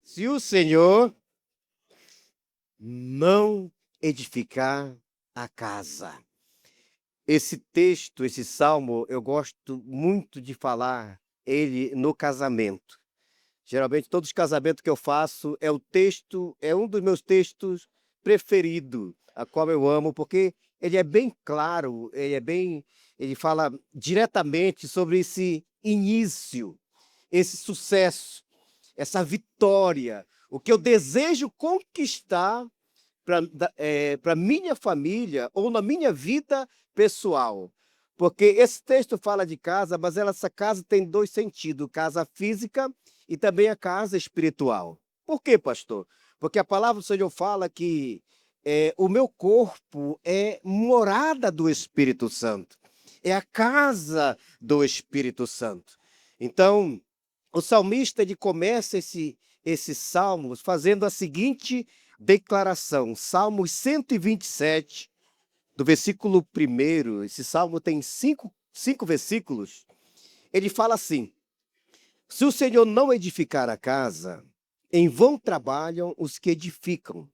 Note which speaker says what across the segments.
Speaker 1: Se o Senhor não edificar a casa. Esse texto, esse salmo, eu gosto muito de falar ele no casamento. Geralmente, todos os casamentos que eu faço é um dos meus textos preferidos, a qual eu amo, porque ele é bem claro, ele fala diretamente sobre esse início, esse sucesso, essa vitória, o que eu desejo conquistar para minha família ou na minha vida pessoal. Porque esse texto fala de casa, mas essa casa tem dois sentidos: casa física e também a casa espiritual. Por quê, pastor? Porque a palavra do Senhor fala que o meu corpo é morada do Espírito Santo, é a casa do Espírito Santo. Então, o salmista ele começa esse salmo fazendo a seguinte declaração, Salmos 127, do versículo 1. Esse salmo tem cinco versículos. Ele fala assim: se o Senhor não edificar a casa, em vão trabalham os que edificam.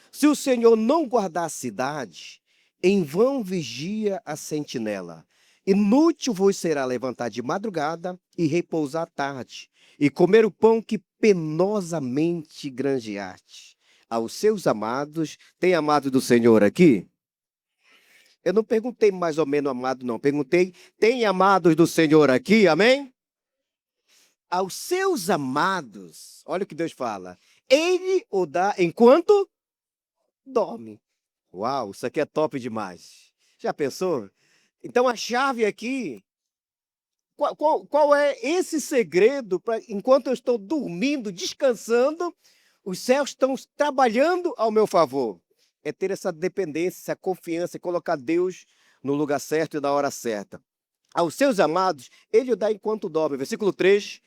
Speaker 1: Se o Senhor não guardar a cidade, em vão vigia a sentinela. Inútil vos será levantar de madrugada e repousar à tarde, e comer o pão que penosamente granjeaste. Aos seus amados, tem amado do Senhor aqui? Eu não perguntei mais ou menos amado, não. Perguntei, tem amados do Senhor aqui? Amém? Aos seus amados, olha o que Deus fala. Ele o dá enquanto dorme. Uau, isso aqui é top demais. Já pensou? Então a chave aqui, qual é esse segredo para enquanto eu estou dormindo, descansando, os céus estão trabalhando ao meu favor? É ter essa dependência, essa confiança, colocar Deus no lugar certo e na hora certa. Aos seus amados, ele o dá enquanto dorme. Versículo 3.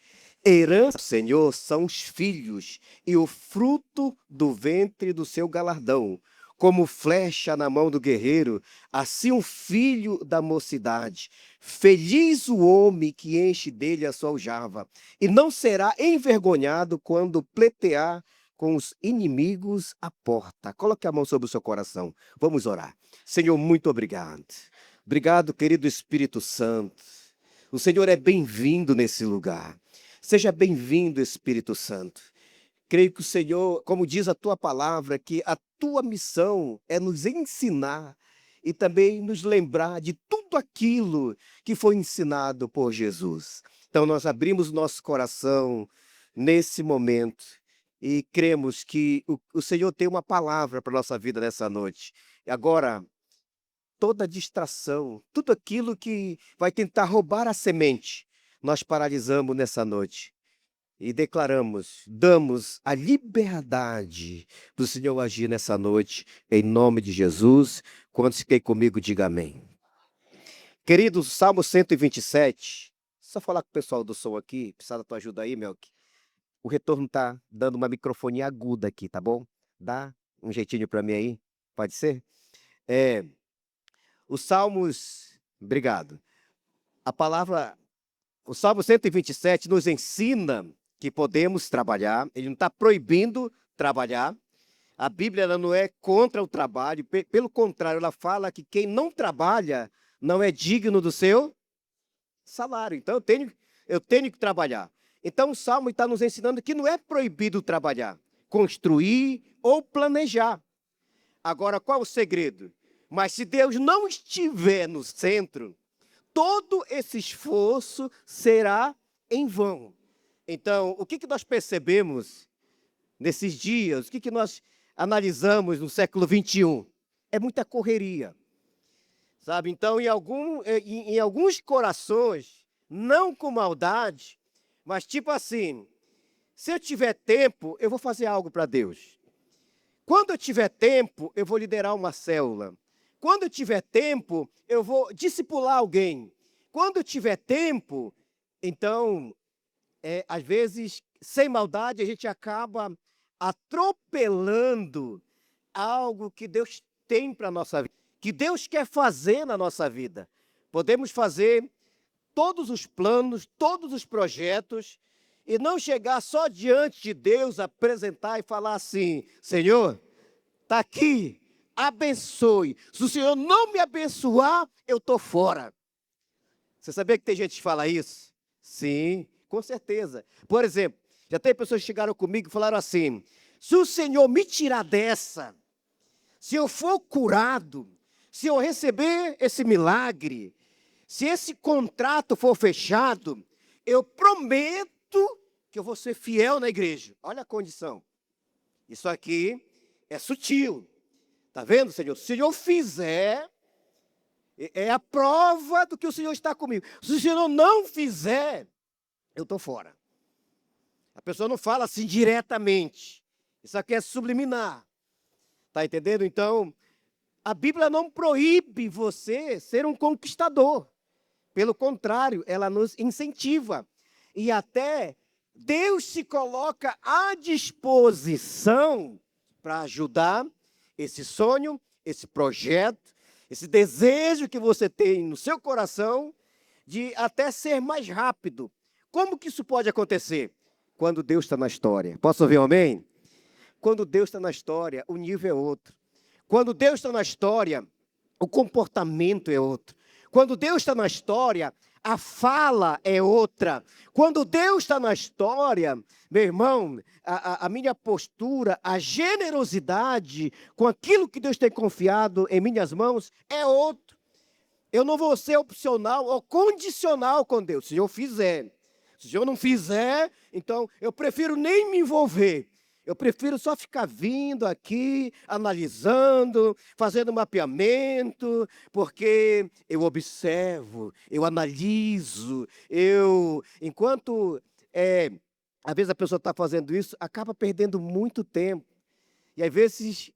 Speaker 1: Herança do Senhor são os filhos, e o fruto do ventre do seu galardão. Como flecha na mão do guerreiro, assim um filho da mocidade. Feliz o homem que enche dele a sua aljava, e não será envergonhado quando pleitear com os inimigos à porta. Coloque a mão sobre o seu coração. Vamos orar. Senhor, muito obrigado. Obrigado, querido Espírito Santo. O Senhor é bem-vindo nesse lugar. Seja bem-vindo, Espírito Santo. Creio que o Senhor, como diz a tua palavra, que a tua missão é nos ensinar e também nos lembrar de tudo aquilo que foi ensinado por Jesus. Então, nós abrimos nosso coração nesse momento e cremos que o Senhor tem uma palavra para a nossa vida nessa noite. E agora, toda distração, tudo aquilo que vai tentar roubar a semente, nós paralisamos nessa noite e declaramos, damos a liberdade do Senhor agir nessa noite, em nome de Jesus. Quando fiquei comigo, diga amém. Queridos, Salmo 127, só falar com o pessoal do som aqui, precisa da tua ajuda aí, Melk. O retorno tá dando uma microfonia aguda aqui, tá bom? Dá um jeitinho para mim aí, pode ser? É, os Salmos, obrigado. A palavra, o Salmo 127 nos ensina que podemos trabalhar, ele não está proibindo trabalhar. A Bíblia ela não é contra o trabalho, pelo contrário, ela fala que quem não trabalha não é digno do seu salário. Então eu tenho que trabalhar. Então o Salmo está nos ensinando que não é proibido trabalhar, construir ou planejar. Agora, qual é o segredo? Mas se Deus não estiver no centro, todo esse esforço será em vão. Então, o que nós percebemos nesses dias? O que nós analisamos no século XXI? É muita correria, sabe? Então, em alguns corações, não com maldade, mas tipo assim, se eu tiver tempo, eu vou fazer algo para Deus. Quando eu tiver tempo, eu vou liderar uma célula. Quando eu tiver tempo, eu vou discipular alguém. Quando eu tiver tempo, então, às vezes, sem maldade, a gente acaba atropelando algo que Deus tem para a nossa vida, que Deus quer fazer na nossa vida. Podemos fazer todos os planos, todos os projetos, e não chegar só diante de Deus, apresentar e falar assim: Senhor, está aqui, abençoe. Se o Senhor não me abençoar, eu estou fora. Você sabia que tem gente que fala isso? Sim, com certeza. Por exemplo, já tem pessoas que chegaram comigo e falaram assim: se o Senhor me tirar dessa, se eu for curado, se eu receber esse milagre, se esse contrato for fechado, eu prometo que eu vou ser fiel na igreja. Olha a condição. Isso aqui é sutil. Está vendo, Senhor? Se o Senhor fizer, é a prova do que o Senhor está comigo. Se o Senhor não fizer, eu estou fora. A pessoa não fala assim diretamente. Isso aqui é subliminar. Está entendendo? Então, a Bíblia não proíbe você ser um conquistador. Pelo contrário, ela nos incentiva. E até Deus se coloca à disposição para ajudar esse sonho, esse projeto, esse desejo que você tem no seu coração de até ser mais rápido. Como que isso pode acontecer? Quando Deus está na história. Posso ouvir um amém? Quando Deus está na história, o nível é outro. Quando Deus está na história, o comportamento é outro. Quando Deus está na história, a fala é outra. Quando Deus está na história, meu irmão, a minha postura, a generosidade com aquilo que Deus tem confiado em minhas mãos é outro. Eu não vou ser opcional ou condicional com Deus, se eu fizer. Se eu não fizer, então eu prefiro nem me envolver. Eu prefiro só ficar vindo aqui, analisando, fazendo mapeamento, porque eu observo, eu analiso, enquanto às vezes a pessoa está fazendo isso, acaba perdendo muito tempo. E às vezes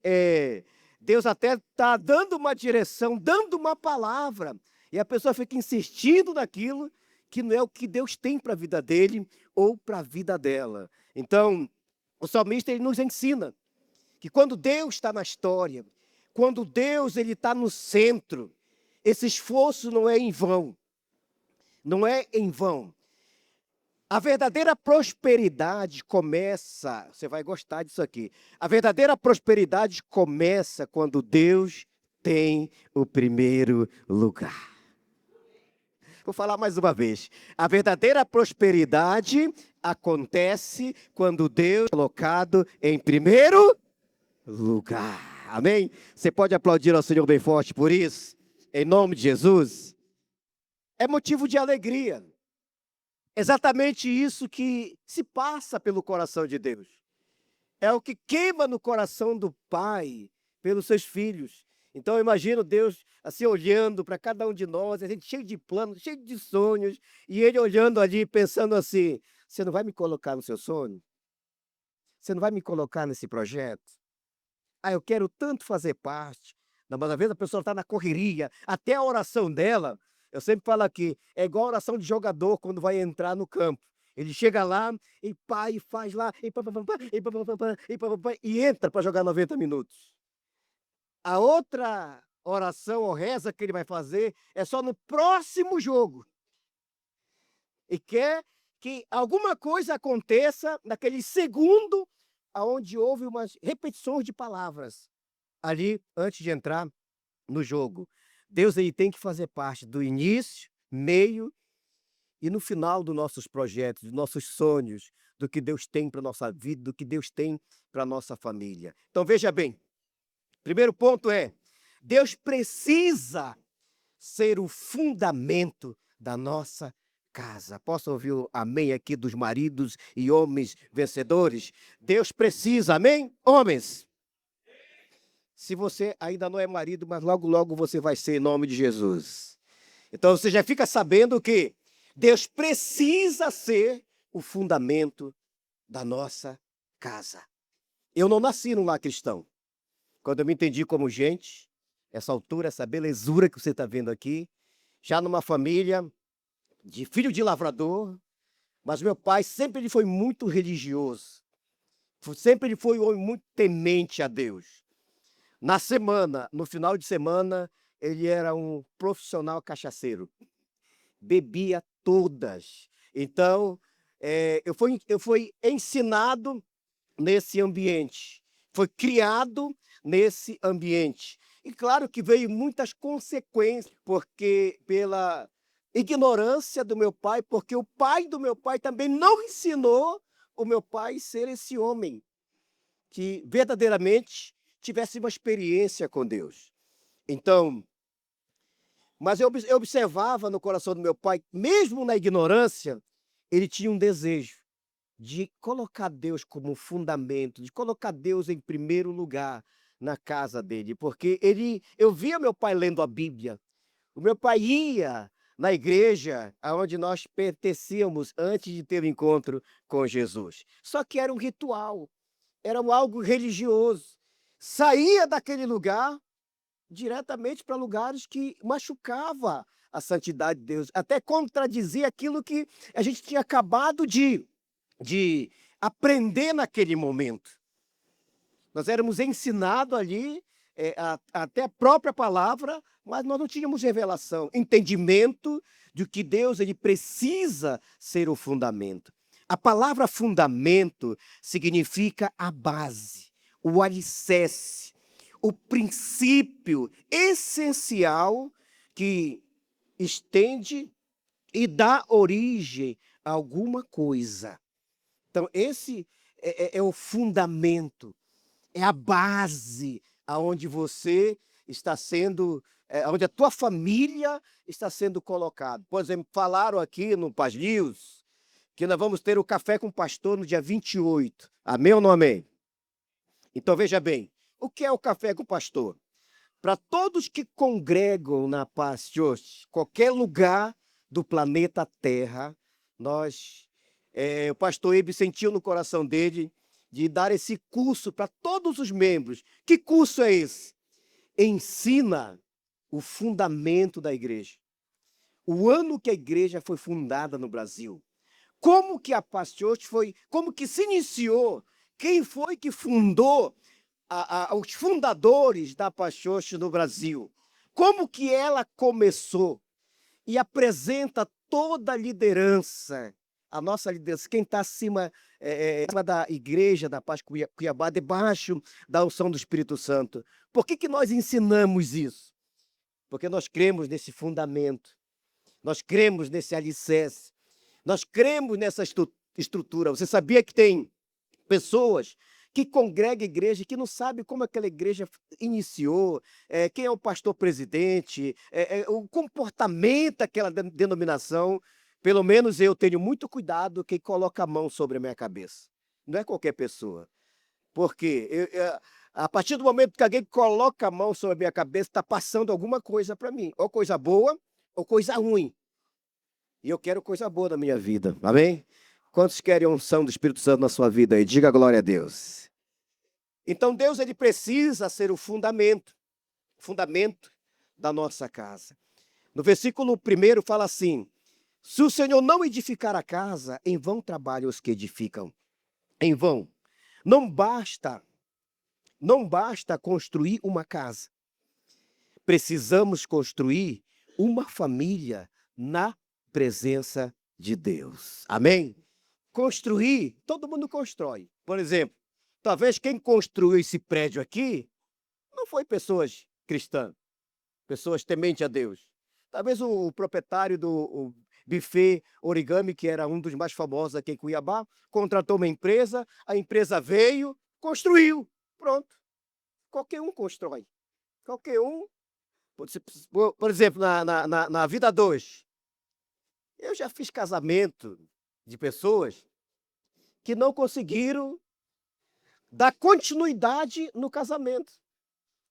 Speaker 1: Deus até está dando uma direção, dando uma palavra, e a pessoa fica insistindo naquilo que não é o que Deus tem para a vida dele ou para a vida dela. Então, o salmista ele nos ensina que quando Deus está na história, quando Deus ele está no centro, esse esforço não é em vão. Não é em vão. A verdadeira prosperidade começa, você vai gostar disso aqui. A verdadeira prosperidade começa quando Deus tem o primeiro lugar. Vou falar mais uma vez. A verdadeira prosperidade acontece quando Deus é colocado em primeiro lugar. Amém? Você pode aplaudir ao Senhor bem forte por isso? Em nome de Jesus. É motivo de alegria. Exatamente isso que se passa pelo coração de Deus. É o que queima no coração do Pai pelos seus filhos. Então eu imagino Deus assim olhando para cada um de nós, a gente cheio de planos, cheio de sonhos, e Ele olhando ali pensando assim: você não vai me colocar no seu sonho? Você não vai me colocar nesse projeto? Ah, eu quero tanto fazer parte. Não, mas às vezes a pessoa está na correria, até a oração dela, eu sempre falo aqui, é igual a oração de jogador quando vai entrar no campo. Ele chega lá e pá, e faz lá, e pá, pá, pá, pá, e pá, pá, pá, pá, e pá, pá, pá, e entra para jogar 90 minutos. A outra oração ou reza que ele vai fazer é só no próximo jogo. E quer que alguma coisa aconteça naquele segundo aonde houve umas repetições de palavras ali antes de entrar no jogo. Deus ele tem que fazer parte do início, meio e no final dos nossos projetos, dos nossos sonhos, do que Deus tem para a nossa vida, do que Deus tem para a nossa família. Então veja bem, primeiro ponto é, Deus precisa ser o fundamento da nossa casa. Posso ouvir o amém aqui dos maridos e homens vencedores? Deus precisa, amém? Homens, se você ainda não é marido, mas logo, logo você vai ser em nome de Jesus. Então você já fica sabendo que Deus precisa ser o fundamento da nossa casa. Eu não nasci num lar cristão. Quando eu me entendi como gente, essa altura, essa belezura que você está vendo aqui, já numa família de filho de lavrador, mas meu pai sempre ele foi muito religioso. Sempre ele foi um homem muito temente a Deus. Na semana, no final de semana, ele era um profissional cachaceiro. Bebia todas. Então, eu fui ensinado nesse ambiente, foi criado nesse ambiente. E claro que veio muitas consequências, porque pela ignorância do meu pai, porque o pai do meu pai também não ensinou o meu pai a ser esse homem que verdadeiramente tivesse uma experiência com Deus. Então, mas eu observava no coração do meu pai, mesmo na ignorância, ele tinha um desejo de colocar Deus como fundamento, de colocar Deus em primeiro lugar na casa dele, porque eu via meu pai lendo a Bíblia. O meu pai ia na igreja aonde nós pertencíamos antes de ter o encontro com Jesus. Só que era um ritual, era algo religioso. Saía daquele lugar diretamente para lugares que machucava a santidade de Deus, até contradizia aquilo que a gente tinha acabado de aprender naquele momento. Nós éramos ensinados ali, até a própria palavra, mas nós não tínhamos revelação, entendimento de que Deus ele precisa ser o fundamento. A palavra fundamento significa a base, o alicerce, o princípio essencial que estende e dá origem a alguma coisa. Então, esse é o fundamento, é a base aonde você está sendo, onde a tua família está sendo colocada. Por exemplo, falaram aqui no Paz News que nós vamos ter o Café com o Pastor no dia 28. Amém ou não amém? Então, veja bem, o que é o Café com o Pastor? Para todos que congregam na Paz Church, qualquer lugar do planeta Terra, o pastor Ebe sentiu no coração dele de dar esse curso para todos os membros. Que curso é esse? Ensina o fundamento da igreja. O ano que a igreja foi fundada no Brasil. Como que a Paz Church como que se iniciou? Quem foi que fundou os fundadores da Paz Church no Brasil? Como que ela começou? E apresenta toda a liderança, a nossa liderança, quem está acima da igreja da Paz Cuiabá, debaixo da unção do Espírito Santo. Por que nós ensinamos isso? Porque nós cremos nesse fundamento, nós cremos nesse alicerce, nós cremos nessa estrutura. Você sabia que tem pessoas que congregam a igreja, que não sabem como aquela igreja iniciou, quem é o pastor presidente, o comportamento daquela denominação. Pelo menos eu tenho muito cuidado quem coloca a mão sobre a minha cabeça. Não é qualquer pessoa. Porque a partir do momento que alguém coloca a mão sobre a minha cabeça, está passando alguma coisa para mim. Ou coisa boa, ou coisa ruim. E eu quero coisa boa na minha vida. Amém? Quantos querem a unção do Espírito Santo na sua vida aí? Diga glória a Deus. Então Deus ele precisa ser o fundamento da nossa casa. No versículo 1 fala assim: se o Senhor não edificar a casa, em vão trabalham os que edificam. Em vão. Não basta construir uma casa. Precisamos construir uma família na presença de Deus. Amém? Construir, todo mundo constrói. Por exemplo, talvez quem construiu esse prédio aqui não foi pessoas cristãs, pessoas tementes a Deus. Talvez o proprietário do buffet Origami, que era um dos mais famosos aqui em Cuiabá, contratou uma empresa, a empresa veio, construiu. Pronto. Qualquer um constrói. Qualquer um. Por exemplo, na Vida 2, eu já fiz casamento de pessoas que não conseguiram dar continuidade no casamento.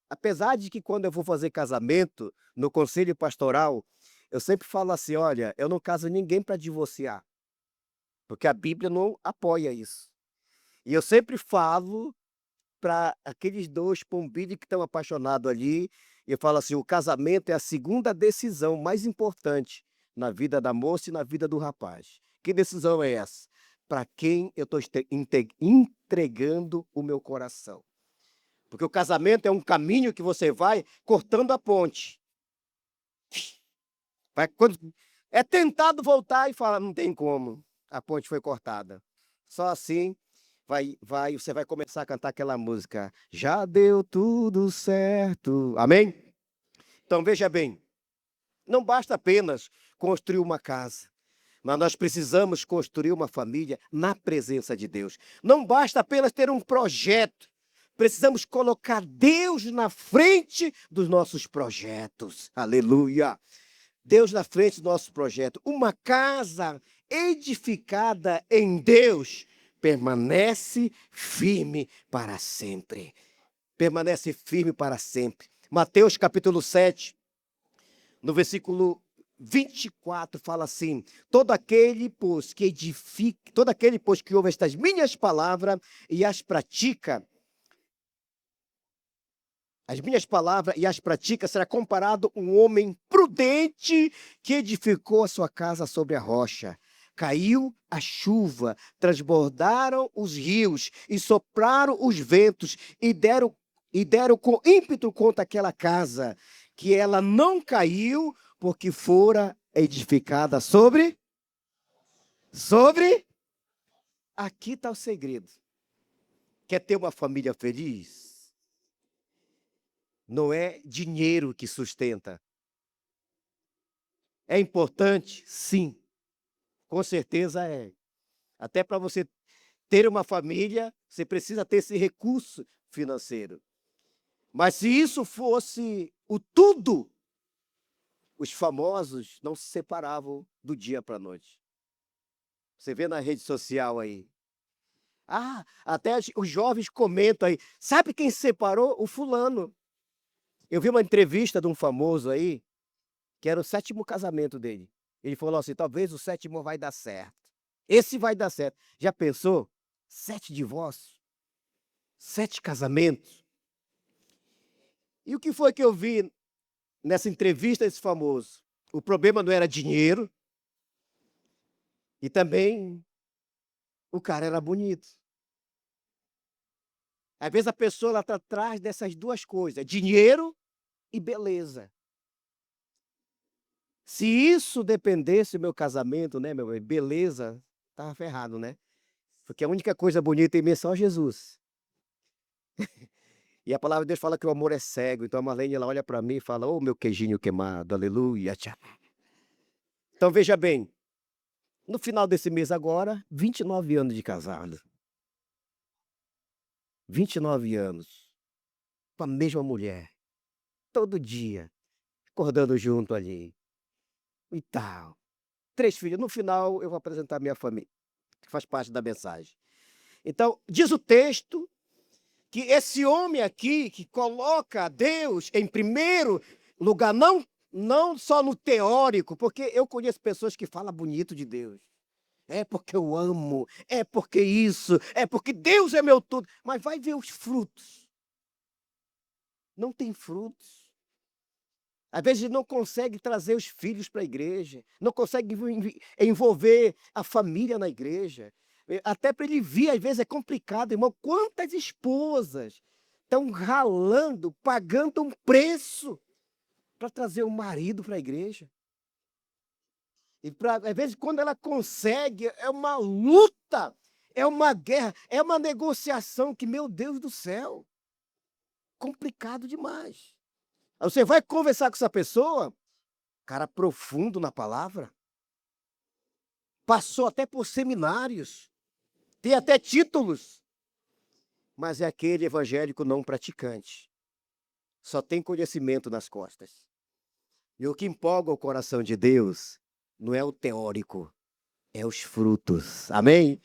Speaker 1: Apesar de que quando eu vou fazer casamento, no conselho pastoral, eu sempre falo assim, olha, eu não caso ninguém para divorciar, porque a Bíblia não apoia isso. E eu sempre falo para aqueles dois pombinhos que estão apaixonados ali, eu falo assim, o casamento é a segunda decisão mais importante na vida da moça e na vida do rapaz. Que decisão é essa? Para quem eu estou entregando o meu coração. Porque o casamento é um caminho que você vai cortando a ponte. Quando é tentado voltar e falar, não tem como. a ponte foi cortada. Só assim você vai começar a cantar aquela música. Já deu tudo certo. Amém? Então veja bem, não basta apenas construir uma casa, mas nós precisamos construir uma família na presença de Deus. Não basta apenas ter um projeto, precisamos colocar Deus na frente dos nossos projetos. Aleluia! Deus na frente do nosso projeto. Uma casa edificada em Deus permanece firme para sempre. Permanece firme para sempre. Mateus capítulo 7, no versículo 24, fala assim: todo aquele, pois, que edifica, todo aquele, pois, que ouve estas minhas palavras e as pratica, será comparado um homem prudente que edificou a sua casa sobre a rocha. Caiu a chuva, transbordaram os rios e sopraram os ventos e deram com ímpeto contra aquela casa, que ela não caiu, porque fora edificada sobre. Aqui está o segredo. Quer ter uma família feliz? Não é dinheiro que sustenta. É importante? Sim. Com certeza é. Até para você ter uma família, você precisa ter esse recurso financeiro. Mas se isso fosse o tudo, os famosos não se separavam do dia para a noite. Você vê na rede social aí. Até os jovens comentam aí. Sabe quem se separou? O fulano. Eu vi uma entrevista de um famoso aí, que era o 7º casamento dele. Ele falou assim, talvez o 7º vai dar certo. Esse vai dar certo. Já pensou? 7 divórcios? 7 casamentos? E o que foi que eu vi nessa entrevista desse famoso? O problema não era dinheiro. E também o cara era bonito. Às vezes a pessoa está atrás dessas duas coisas, dinheiro e beleza. Se isso dependesse do meu casamento, né, meu bem, beleza, estava ferrado, né? Porque a única coisa bonita em mim é só Jesus. E a palavra de Deus fala que o amor é cego. Então a Marlene, ela olha para mim e fala, meu queijinho queimado, aleluia. Tchau. Então veja bem, no final desse mês agora, 29 anos de casado. 29 anos. Com a mesma mulher. Todo dia. Acordando junto ali. E tal. 3 filhos. No final, eu vou apresentar minha família, que faz parte da mensagem. Então, diz o texto que esse homem aqui, que coloca Deus em primeiro lugar, não só no teórico, porque eu conheço pessoas que falam bonito de Deus. É porque eu amo, é porque isso, é porque Deus é meu tudo. Mas vai ver os frutos. Não tem frutos. Às vezes não consegue trazer os filhos para a igreja, não consegue envolver a família na igreja. Até para ele vir, às vezes é complicado, irmão. Quantas esposas estão ralando, pagando um preço para trazer o marido para a igreja? E às vezes, quando ela consegue, é uma luta, é uma guerra, é uma negociação que, meu Deus do céu, complicado demais. Aí você vai conversar com essa pessoa, cara profundo na palavra, passou até por seminários, tem até títulos, mas é aquele evangélico não praticante. Só tem conhecimento nas costas. E o que empolga o coração de Deus não é o teórico, é os frutos. Amém?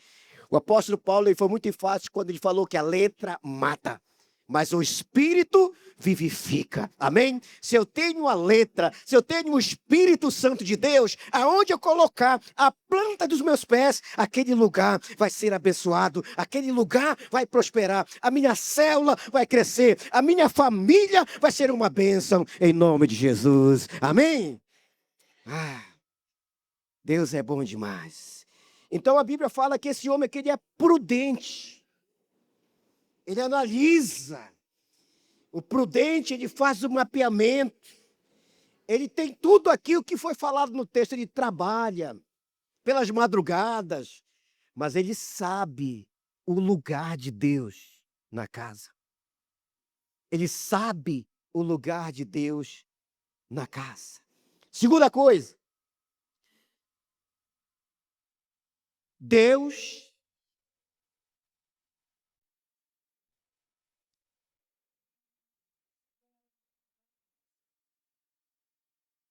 Speaker 1: O apóstolo Paulo, ele foi muito enfático quando ele falou que a letra mata, mas o Espírito vivifica. Amém? Se eu tenho a letra, se eu tenho o Espírito Santo de Deus, aonde eu colocar a planta dos meus pés, aquele lugar vai ser abençoado, aquele lugar vai prosperar, a minha célula vai crescer, a minha família vai ser uma bênção, em nome de Jesus. Amém? Deus é bom demais. Então a Bíblia fala que esse homem aqui, ele é prudente. Ele analisa. O prudente, ele faz o mapeamento. Ele tem tudo aquilo que foi falado no texto. Ele trabalha, pelas madrugadas, mas ele sabe o lugar de Deus na casa. Ele sabe o lugar de Deus na casa. Segunda coisa, Deus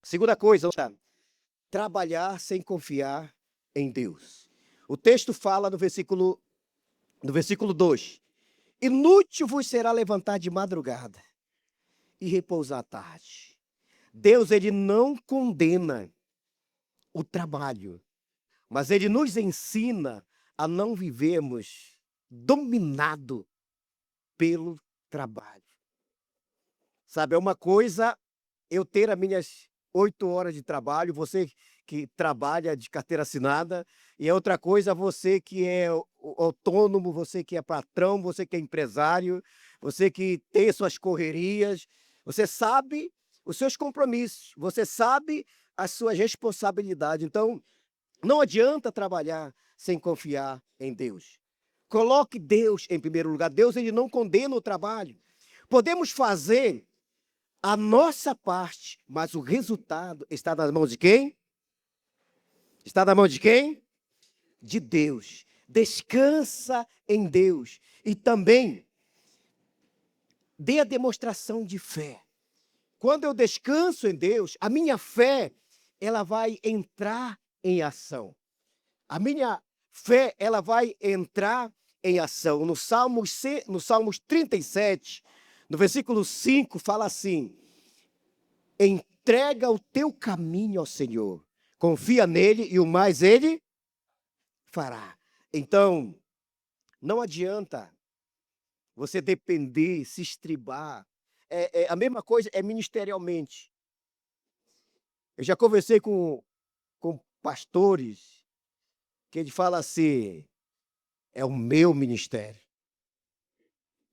Speaker 1: segunda coisa, trabalhar sem confiar em Deus. O texto fala no versículo 2: inútil vos será levantar de madrugada e repousar à tarde. Deus, ele não condena o trabalho, mas ele nos ensina a não vivermos dominado pelo trabalho. Sabe, é uma coisa eu ter as minhas 8 horas de trabalho, você que trabalha de carteira assinada, e é outra coisa você que é autônomo, você que é patrão, você que é empresário, você que tem suas correrias, você sabe os seus compromissos, você sabe as suas responsabilidades. Então, não adianta trabalhar sem confiar em Deus. Coloque Deus em primeiro lugar. Deus, ele não condena o trabalho. Podemos fazer a nossa parte, mas o resultado está nas mãos de quem? Está na mão de quem? De Deus. Descansa em Deus. E também dê a demonstração de fé. Quando eu descanso em Deus, a minha fé, ela vai entrar em ação. A minha fé, ela vai entrar em ação. No Salmos 37, no versículo 5, fala assim: entrega o teu caminho ao Senhor, confia nele e o mais ele fará. Então, não adianta você depender, se estribar. A mesma coisa é ministerialmente. Eu já conversei com pastores que ele fala assim: é o meu ministério,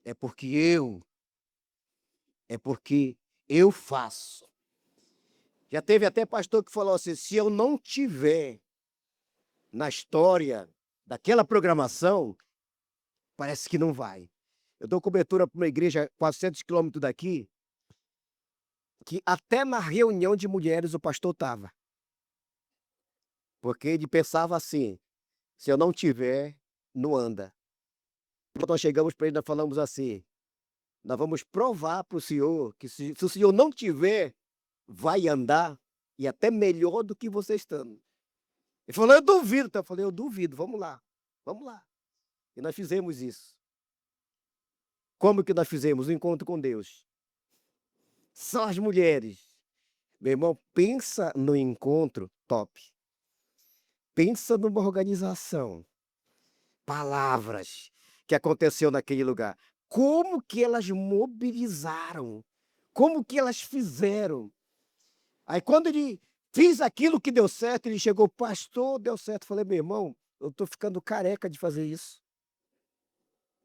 Speaker 1: é porque eu faço. Já teve até pastor que falou assim: se eu não tiver na história daquela programação, parece que não vai. Eu dou cobertura para uma igreja 400 quilômetros daqui, que até na reunião de mulheres o pastor estava. Porque ele pensava assim: se eu não tiver, não anda. Quando nós chegamos para ele, nós falamos assim: nós vamos provar para o senhor que se o senhor não tiver, vai andar, e até melhor do que você estando. Ele falou: eu duvido. Então eu falei: eu duvido, vamos lá, vamos lá. E nós fizemos isso. Como que nós fizemos? Um encontro com Deus. Só as mulheres. Meu irmão, pensa no encontro top. Pensa numa organização. Palavras que aconteceu naquele lugar. Como que elas mobilizaram? Como que elas fizeram? Aí quando ele fez aquilo que deu certo, ele chegou: pastor, deu certo. Eu falei: meu irmão, eu estou ficando careca de fazer isso.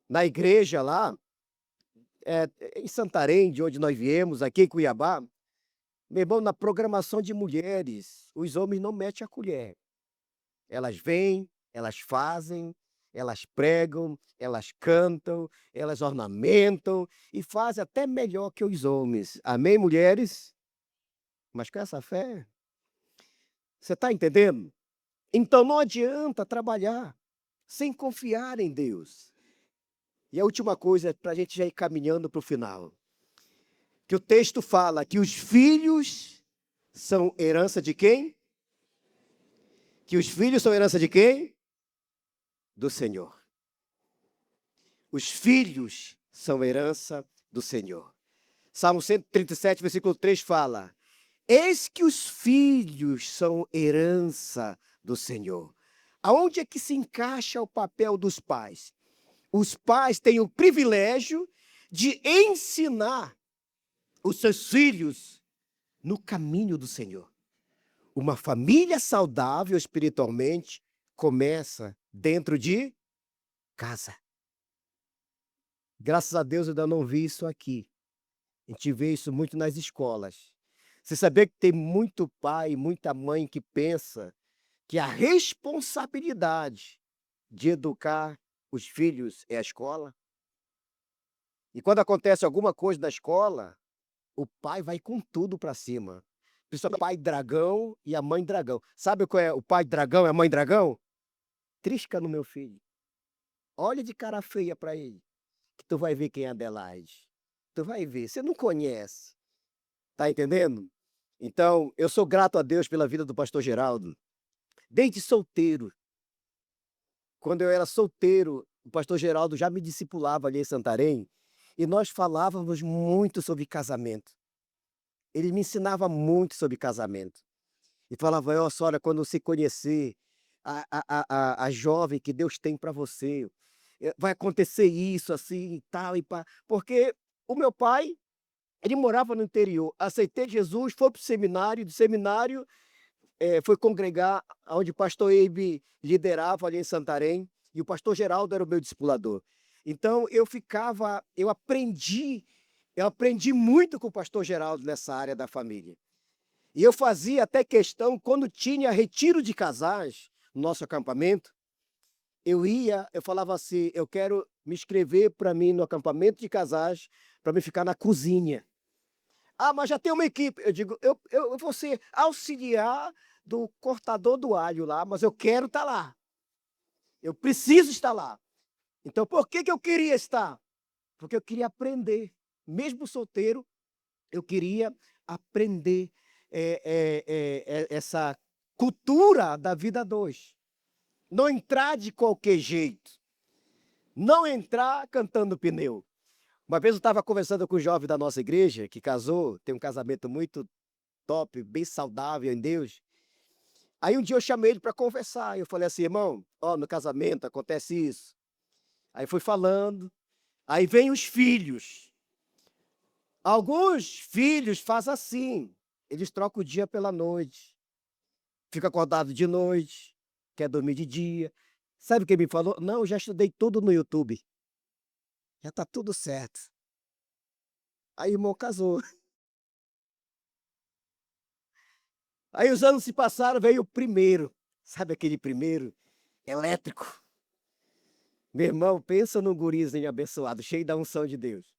Speaker 1: Na igreja lá, em Santarém, de onde nós viemos, aqui em Cuiabá, meu irmão, na programação de mulheres, os homens não metem a colher. Elas vêm, elas fazem, elas pregam, elas cantam, elas ornamentam e fazem até melhor que os homens. Amém, mulheres? Mas com essa fé, você está entendendo? Então não adianta trabalhar sem confiar em Deus. E a última coisa, para a gente já ir caminhando para o final, que o texto fala que os filhos são herança de quem? Que os filhos são herança de quem? Do Senhor. Os filhos são herança do Senhor. Salmo 137, versículo 3 fala: eis que os filhos são herança do Senhor. Aonde é que se encaixa o papel dos pais? Os pais têm o privilégio de ensinar os seus filhos no caminho do Senhor. Uma família saudável espiritualmente começa dentro de casa. Graças a Deus eu ainda não vi isso aqui. A gente vê isso muito nas escolas. Você sabia que tem muito pai, muita mãe que pensa que a responsabilidade de educar os filhos é a escola. E quando acontece alguma coisa na escola, o pai vai com tudo para cima. Principalmente o pai dragão e a mãe dragão. Sabe qual é o pai dragão e a mãe dragão? Trisca no meu filho. Olha de cara feia para ele, que tu vai ver quem é Adelaide. Tu vai ver, você não conhece. Tá entendendo? Então, eu sou grato a Deus pela vida do pastor Geraldo. Desde solteiro, quando eu era solteiro, o pastor Geraldo já me discipulava ali em Santarém, e nós falávamos muito sobre casamento. Ele me ensinava muito sobre casamento. E falava: "Ó, olha, quando você conhecer a jovem que Deus tem para você, vai acontecer isso, assim, e tal, e pá". Porque o meu pai, ele morava no interior, aceitei Jesus, foi para o seminário, do seminário, foi congregar onde o pastor Eibe liderava ali em Santarém, e o pastor Geraldo era o meu discipulador. Então eu aprendi muito com o pastor Geraldo nessa área da família. E eu fazia até questão, quando tinha retiro de casais no nosso acampamento, eu falava assim: "Eu quero me inscrever para mim no acampamento de casais, para me ficar na cozinha". "Ah, mas já tem uma equipe". Eu digo: "Eu vou ser auxiliar do cortador do alho lá, mas eu quero estar lá. Eu preciso estar lá". Então, por que que eu queria estar? Porque eu queria aprender. Mesmo solteiro, eu queria aprender, essa cultura da vida a 2. Não entrar de qualquer jeito, não entrar cantando pneu. Uma vez eu estava conversando com um jovem da nossa igreja, que casou, tem um casamento muito top, bem saudável em Deus. Aí um dia eu chamei ele para conversar, eu falei assim: "Irmão, ó, no casamento acontece isso". Aí fui falando, aí vem os filhos. Alguns filhos fazem assim, eles trocam o dia pela noite, fica acordado de noite, quer dormir de dia. Sabe quem me falou? "Não, eu já estudei tudo no YouTube, já está tudo certo". Aí o irmão casou. Aí os anos se passaram, veio o primeiro, sabe aquele primeiro? Elétrico. Meu irmão, pensa num gurizinho abençoado, cheio da unção de Deus.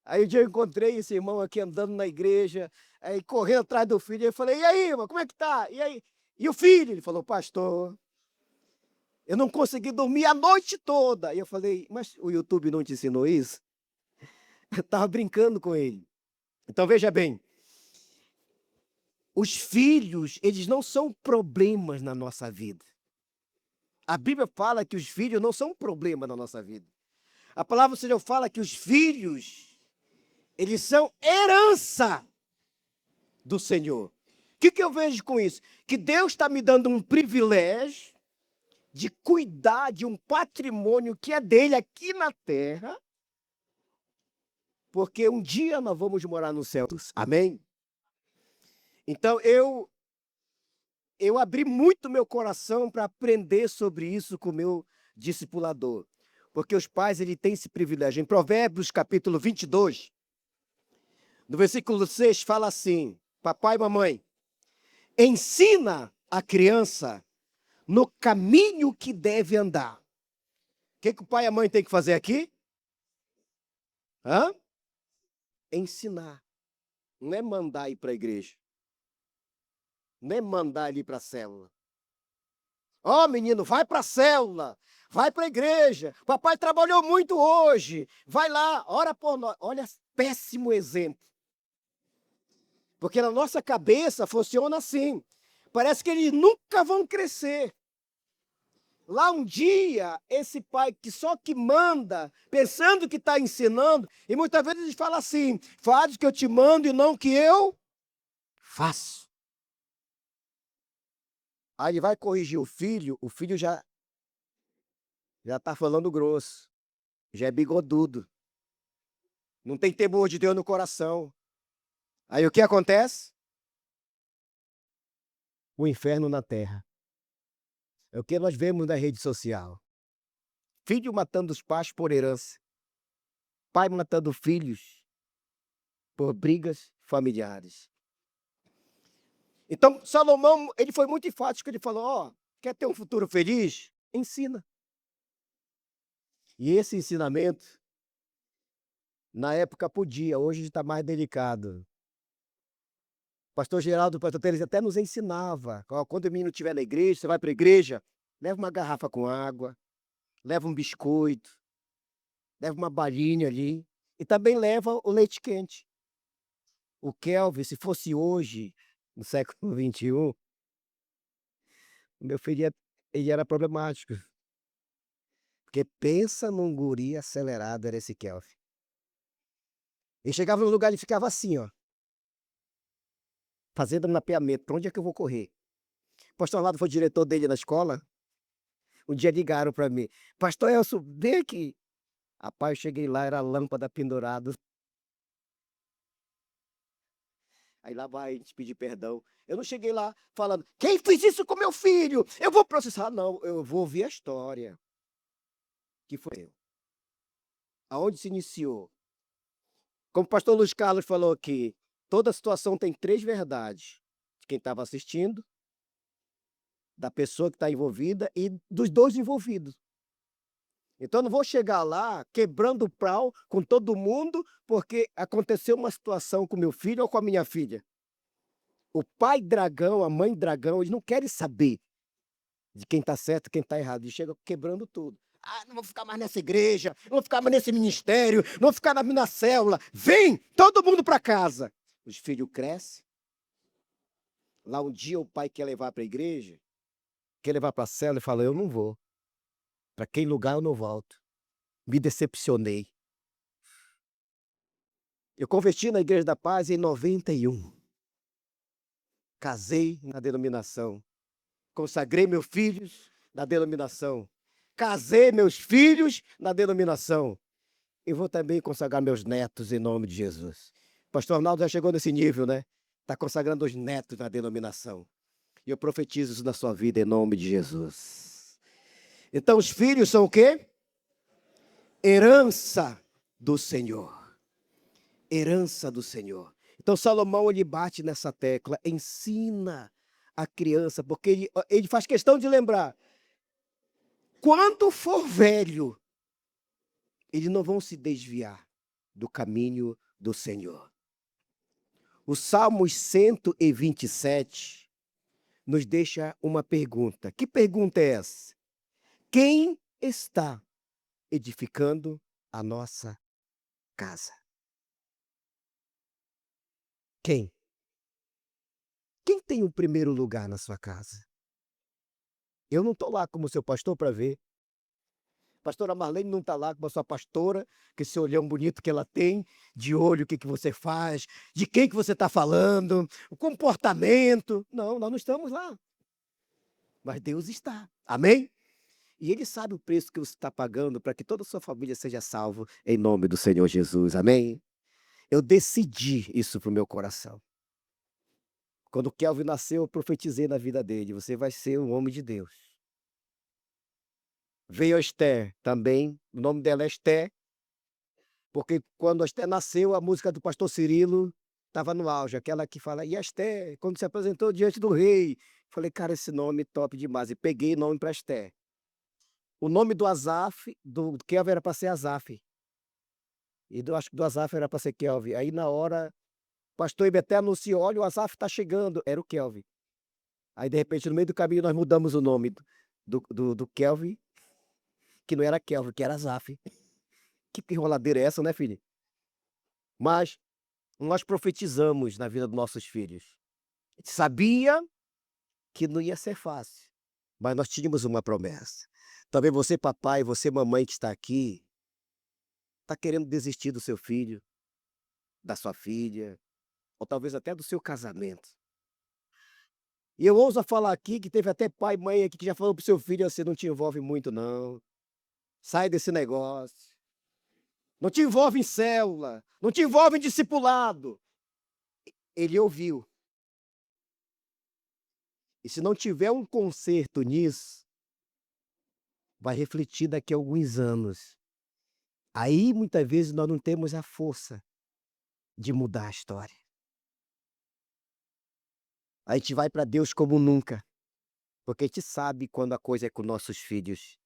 Speaker 1: Aí um dia eu encontrei esse irmão aqui andando na igreja, aí correndo atrás do filho, eu falei: "E aí, irmão, como é que tá? E aí? E o filho?" Ele falou: "Pastor, eu não consegui dormir a noite toda". E eu falei: "Mas o YouTube não te ensinou isso?" Eu estava brincando com ele. Então veja bem, os filhos, eles não são problemas na nossa vida. A Bíblia fala que os filhos não são um problema na nossa vida. A palavra do Senhor fala que os filhos, eles são herança do Senhor. O que que eu vejo com isso? Que Deus está me dando um privilégio de cuidar de um patrimônio que é dele aqui na terra, porque um dia nós vamos morar no céu. Amém? Então eu abri muito meu coração para aprender sobre isso com o meu discipulador, porque os pais ele têm esse privilégio. Em Provérbios capítulo 22, no versículo 6 fala assim: "Papai e mamãe, ensina a criança no caminho que deve andar". O que que o pai e a mãe têm que fazer aqui? Hã? Ensinar. Não é mandar ir para a igreja. Não é mandar ele ir para a célula. Ó, menino, vai para a célula, vai para a igreja. Papai trabalhou muito hoje. Vai lá, ora por nós. Olha, péssimo exemplo. Porque na nossa cabeça funciona assim. Parece que eles nunca vão crescer. Lá um dia, esse pai que só que manda, pensando que está ensinando, e muitas vezes ele fala assim: "Faz o que eu te mando e não o que eu faço". Aí ele vai corrigir o filho já está falando grosso, já é bigodudo, não tem temor de Deus no coração. Aí o que acontece? O inferno na terra. É o que nós vemos na rede social. Filho matando os pais por herança, pai matando filhos por brigas familiares. Então, Salomão, ele foi muito enfático, ele falou: "Ó, quer ter um futuro feliz? Ensina". E esse ensinamento, na época podia, hoje está mais delicado. Pastor Geraldo, pastor Teres até nos ensinava: "Ó, quando o menino estiver na igreja, você vai para a igreja, leva uma garrafa com água, leva um biscoito, leva uma balinha ali, e também leva o leite quente". O Kelvin, se fosse hoje, no século XXI, o meu filho ele era problemático, porque pensa num guri acelerado, era esse Kelvin. Ele chegava no lugar, ele ficava assim, ó, fazendo mapeamento: "Pra onde é que eu vou correr?". O pastor Arnaldo foi diretor dele na escola, um dia ligaram para mim: "Pastor Elcio, vem aqui". Rapaz, eu cheguei lá, era a lâmpada pendurada. Aí lá vai a gente pedir perdão. Eu não cheguei lá falando: "Quem fez isso com meu filho? Eu vou processar". Não, eu vou ouvir a história, que foi eu. Aonde se iniciou. Como o pastor Luiz Carlos falou aqui, toda situação tem 3 verdades: de quem estava assistindo, da pessoa que está envolvida e dos 2 envolvidos. Então eu não vou chegar lá quebrando o pau com todo mundo, porque aconteceu uma situação com meu filho ou com a minha filha. O pai dragão, a mãe dragão, eles não querem saber de quem está certo e quem está errado, eles chegam quebrando tudo. "Ah, não vou ficar mais nessa igreja, não vou ficar mais nesse ministério, não vou ficar na célula. Vem, todo mundo para casa". Os filhos crescem. Lá um dia o pai quer levar para a igreja, quer levar para a célula e fala: "Eu não vou. Para aquele lugar eu não volto. Me decepcionei". Eu converti na Igreja da Paz em 91. Casei na denominação. Consagrei meus filhos na denominação. Casei meus filhos na denominação. E vou também consagrar meus netos em nome de Jesus. Pastor Arnaldo já chegou nesse nível, né? Está consagrando os netos na denominação. E eu profetizo isso na sua vida em nome de Jesus. Então os filhos são o quê? Herança do Senhor. Herança do Senhor. Então Salomão ele bate nessa tecla, ensina a criança, porque ele faz questão de lembrar: quando for velho, eles não vão se desviar do caminho do Senhor. O Salmos 127 nos deixa uma pergunta. Que pergunta é essa? Quem está edificando a nossa casa? Quem? Quem tem o primeiro lugar na sua casa? Eu não estou lá como seu pastor para ver. Pastora Marlene não está lá como a sua pastora, com esse olhão bonito que ela tem, de olho o que você faz, de quem que você está falando, o comportamento. Não, nós não estamos lá. Mas Deus está. Amém? E Ele sabe o preço que você está pagando para que toda a sua família seja salva em nome do Senhor Jesus. Amém? Eu decidi isso para o meu coração. Quando o Kelvin nasceu, eu profetizei na vida dele: você vai ser um homem de Deus. Veio a Esther também, o nome dela é Esther, porque quando a Esther nasceu, a música do pastor Cirilo estava no auge, aquela que fala: "E a Esther, quando se apresentou diante do rei". Falei: "Cara, esse nome top demais", e peguei nome para Esther. O nome do Asaf, do Kelvin era para ser Asaf, e acho que do Asaf era para ser Kelvin. Aí na hora, o pastor Ibe até anunciou: "Olha, o Asaf está chegando", era o Kelvin. Aí de repente no meio do caminho nós mudamos o nome do Kelvin, que não era Kelvin, que era Asaf. Que enroladeira é essa, né, filho? Mas nós profetizamos na vida dos nossos filhos. A gente sabia que não ia ser fácil, mas nós tínhamos uma promessa. Talvez você, papai, você, mamãe que está aqui, está querendo desistir do seu filho, da sua filha, ou talvez até do seu casamento. E eu ouso falar aqui que teve até pai e mãe aqui que já falou para o seu filho: "Você não te envolve muito não, sai desse negócio, não te envolve em célula, não te envolve em discipulado". Ele ouviu. E se não tiver um conserto nisso, vai refletir daqui a alguns anos. Aí, muitas vezes, nós não temos a força de mudar a história. A gente vai para Deus como nunca, porque a gente sabe quando a coisa é com nossos filhos,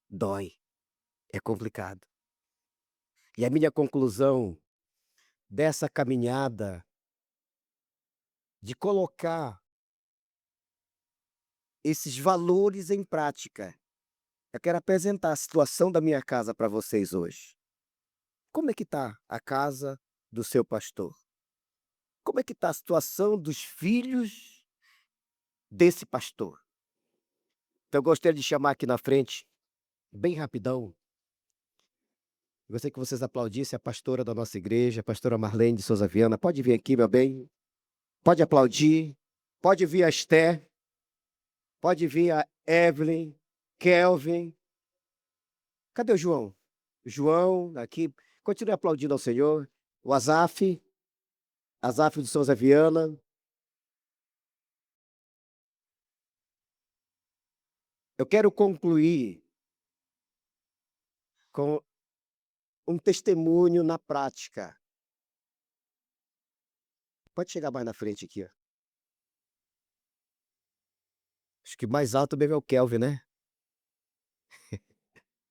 Speaker 1: dói, é complicado. E a minha conclusão dessa caminhada de colocar esses valores em prática, eu quero apresentar a situação da minha casa para vocês hoje. Como é que está a casa do seu pastor? Como é que está a situação dos filhos desse pastor? Então eu gostaria de chamar aqui na frente, bem rapidão, gostaria que vocês aplaudissem a pastora da nossa igreja, a pastora Marlene de Souza Viana. Pode vir aqui, meu bem. Pode aplaudir. Pode vir a Esther. Pode vir a Evelyn, Kelvin. Cadê o João? João, aqui. Continue aplaudindo ao Senhor. O Azaf. Azaf de Souza Viana. Eu quero concluir com um testemunho na prática. Pode chegar mais na frente aqui, ó. Acho que mais alto mesmo é o Kelvin, né?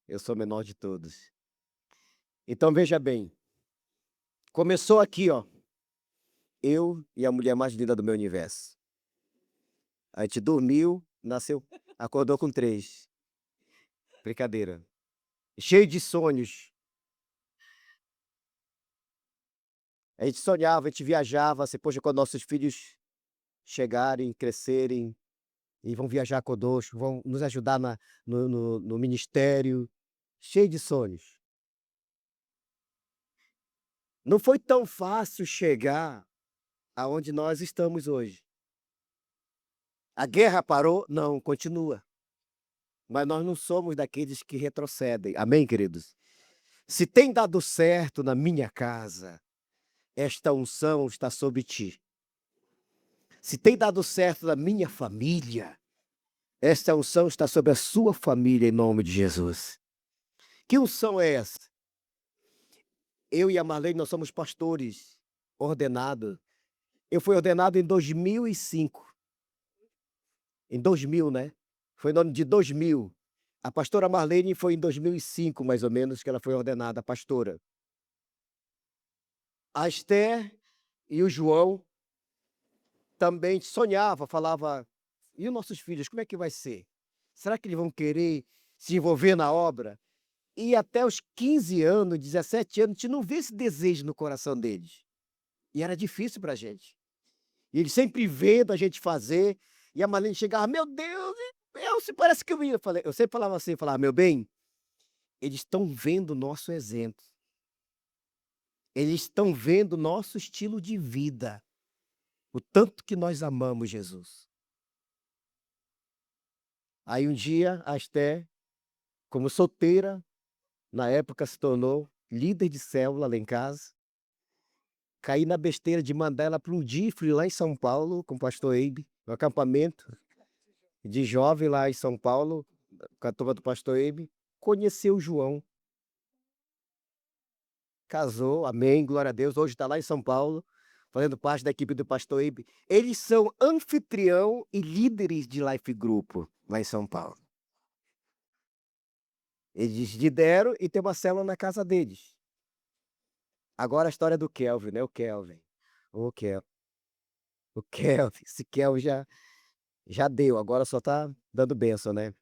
Speaker 1: Eu sou o menor de todos. Então veja bem. Começou aqui, ó. Eu e a mulher mais linda do meu universo. A gente dormiu, nasceu, acordou com 3. Brincadeira. Cheio de sonhos. A gente sonhava, a gente viajava, assim, poxa, quando nossos filhos chegarem, crescerem, e vão viajar conosco, vão nos ajudar no ministério. Cheio de sonhos. Não foi tão fácil chegar aonde nós estamos hoje. A guerra parou? Não, continua. Mas nós não somos daqueles que retrocedem. Amém, queridos? Se tem dado certo na minha casa, esta unção está sobre ti. Se tem dado certo na minha família, esta unção está sobre a sua família, em nome de Jesus. Que unção é essa? Eu e a Marlene, nós somos pastores ordenados. Eu fui ordenado em 2005. Em 2000, né? Foi no ano de 2000. A pastora Marlene foi em 2005, mais ou menos, que ela foi ordenada pastora. A Esther e o João também sonhava, falava, e os nossos filhos, como é que vai ser? Será que eles vão querer se envolver na obra? E até os 15 anos, 17 anos, a gente não vê esse desejo no coração deles. E era difícil para a gente. E eles sempre vendo a gente fazer, e a Marlene chegava, meu Deus, se parece que eu sempre falava assim, meu bem, eles estão vendo o nosso exemplo. Eles estão vendo o nosso estilo de vida. O tanto que nós amamos Jesus. Aí um dia, a Esther, como solteira, na época se tornou líder de célula lá em casa. Caí na besteira de mandar ela para um DIFRE lá em São Paulo, com o pastor Eibe, no acampamento de jovem lá em São Paulo, com a turma do pastor Eibe. Conheceu o João. Casou, amém, glória a Deus. Hoje está lá em São Paulo, fazendo parte da equipe do pastor Eibe. Eles são anfitrião e líderes de Life Group lá em São Paulo. Eles lideram e tem uma célula na casa deles. Agora a história do Kelvin, né? O Kelvin. O Kelvin. O Kelvin. Esse Kelvin já deu, agora só tá dando bênção, né?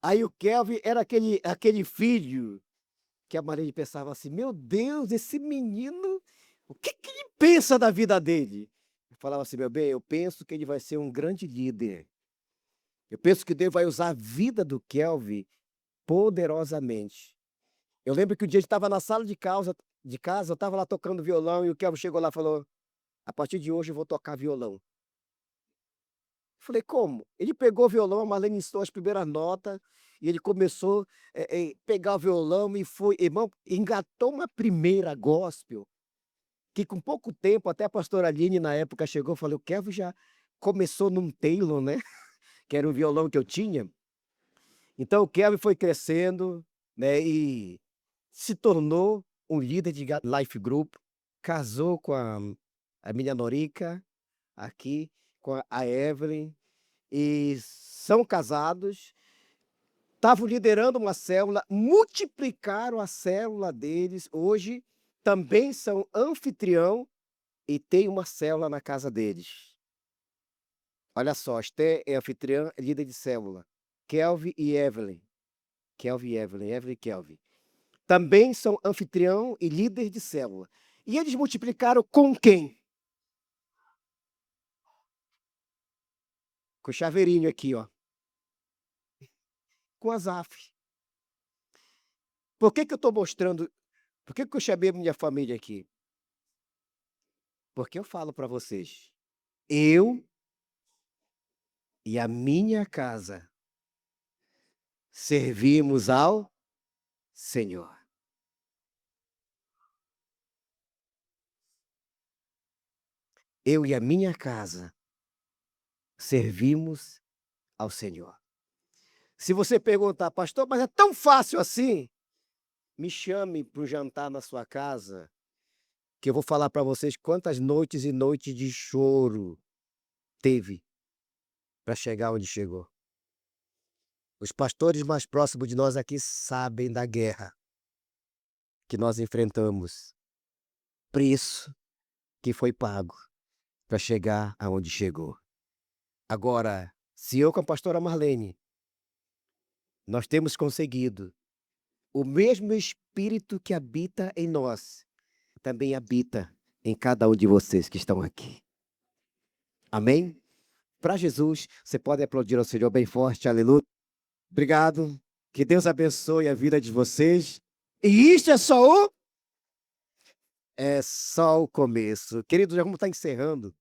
Speaker 1: Aí o Kelvin era aquele filho que a Maria pensava assim, meu Deus, esse menino, o que ele pensa da vida dele? Eu falava assim, meu bem, eu penso que ele vai ser um grande líder. Eu penso que Deus vai usar a vida do Kelvin poderosamente. Eu lembro que um dia a gente estava na sala de casa, eu estava lá tocando violão e o Kelvin chegou lá e falou, a partir de hoje eu vou tocar violão. Falei, como? Ele pegou o violão, a Marlene ensinou as primeiras notas, e ele começou a pegar o violão e foi, irmão, engatou uma primeira gospel, que com pouco tempo, até a pastora Aline na época chegou e falou, o Kelvin já começou num Taylor, né? Que era um violão que eu tinha. Então o Kelvin foi crescendo, né? E se tornou um líder de Life Group, casou com a minha Norica, aqui, com a Evelyn, e são casados, estavam liderando uma célula, multiplicaram a célula deles, hoje também são anfitrião e tem uma célula na casa deles. Olha só, Esté é anfitriã, é líder de célula. Kelvin e Evelyn. Kelvin e Evelyn, Evelyn e Kelvin. Também são anfitrião e líder de célula. E eles multiplicaram com quem? Com o chaveirinho aqui, ó. Com Asaf. Por que eu estou mostrando? Por que eu chamei minha família aqui? Porque eu falo para vocês. Eu e a minha casa servimos ao Senhor. Eu e a minha casa servimos ao Senhor. Se você perguntar, pastor, mas é tão fácil assim? Me chame para um jantar na sua casa, que eu vou falar para vocês quantas noites e noites de choro teve para chegar onde chegou. Os pastores mais próximos de nós aqui sabem da guerra que nós enfrentamos, preço que foi pago para chegar aonde chegou. Agora, se eu com a pastora Marlene, nós temos conseguido, o mesmo Espírito que habita em nós, também habita em cada um de vocês que estão aqui. Amém? Para Jesus, você pode aplaudir ao Senhor bem forte, aleluia. Obrigado, que Deus abençoe a vida de vocês. E isso é só o começo. Queridos, já vamos estar encerrando.